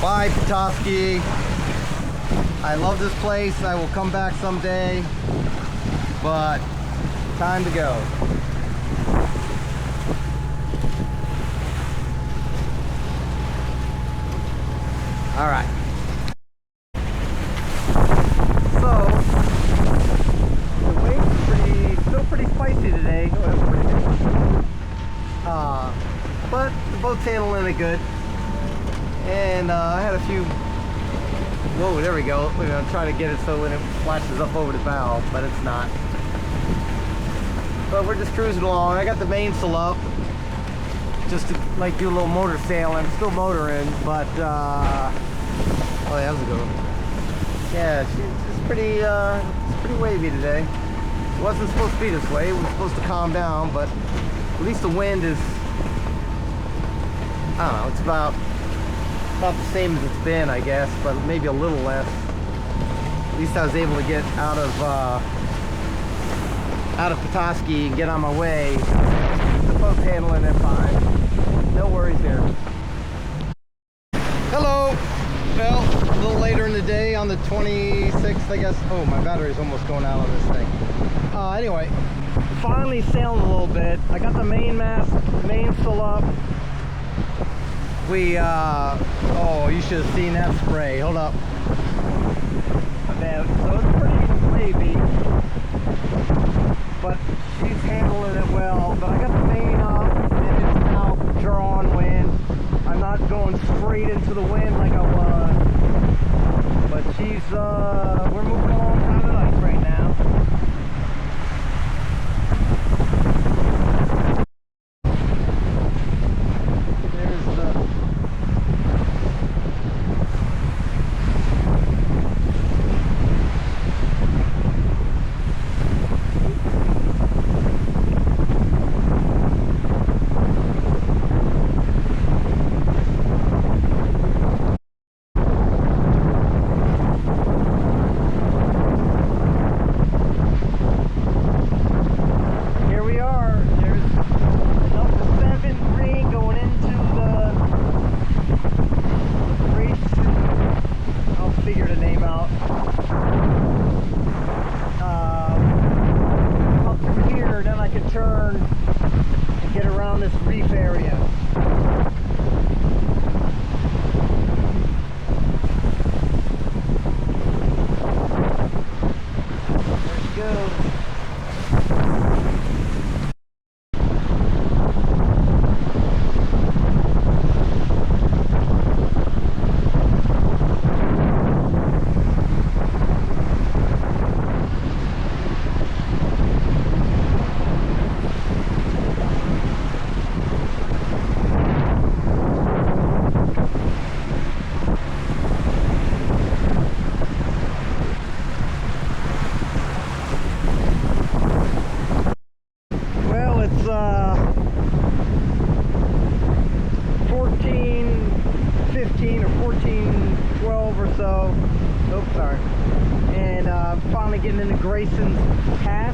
Bye, Petoskey. I love this place. I will come back someday, but time to go. All right. So the wave's still pretty spicy today. But the boat's handling it good. And I had a few. Whoa, there we go. I'm trying to get it so when it flashes up over the bow, but it's not. But we're just cruising along. I got the mainsail up just to like do a little motor sail. I'm still motoring, but oh, that was a good one. Yeah, it's pretty wavy today. It wasn't supposed to be this way. It was supposed to calm down, but at least the wind is, I don't know, it's about the same as it's been, I guess, but maybe a little less. At least I was able to get out of Petoskey and get on my way. The boat's handling it fine. No worries there. Hello. Well, a little later in the day on the 26th, I guess. Oh, my battery's almost going out on this thing. Anyway, finally sailing a little bit. I got the mainsail up. Oh, you should have seen that spray. Hold up. So it's pretty wavy, but she's handling it well. But I got the main up, and it's now drawing wind. I'm not going straight into the wind like I was, but we're moving along kind of nice right now.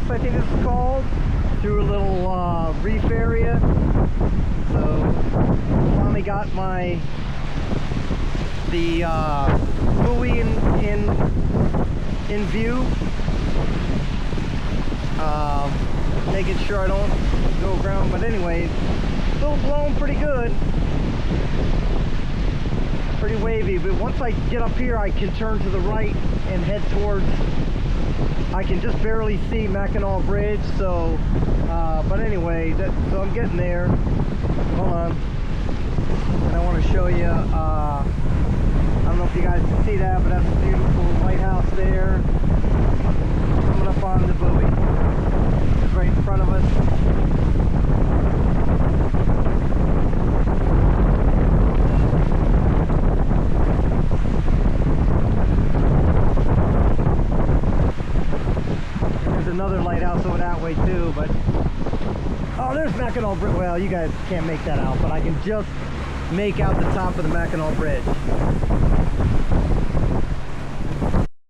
I think it's called, through a little reef area. So finally got the buoy in view. Making sure I don't go aground, but anyway, still blowing pretty good. Pretty wavy, but once I get up here I can turn to the right and head towards, I can just barely see Mackinaw Bridge, so but anyway, so I'm getting there. Hold on, and I want to show you, I don't know if you guys can see that, but that's a beautiful lighthouse there coming up on the buoy. It's right in front of us. Another lighthouse over that way too, but oh, there's Mackinaw Bridge. Well, you guys can't make that out, but I can just make out the top of the Mackinaw Bridge.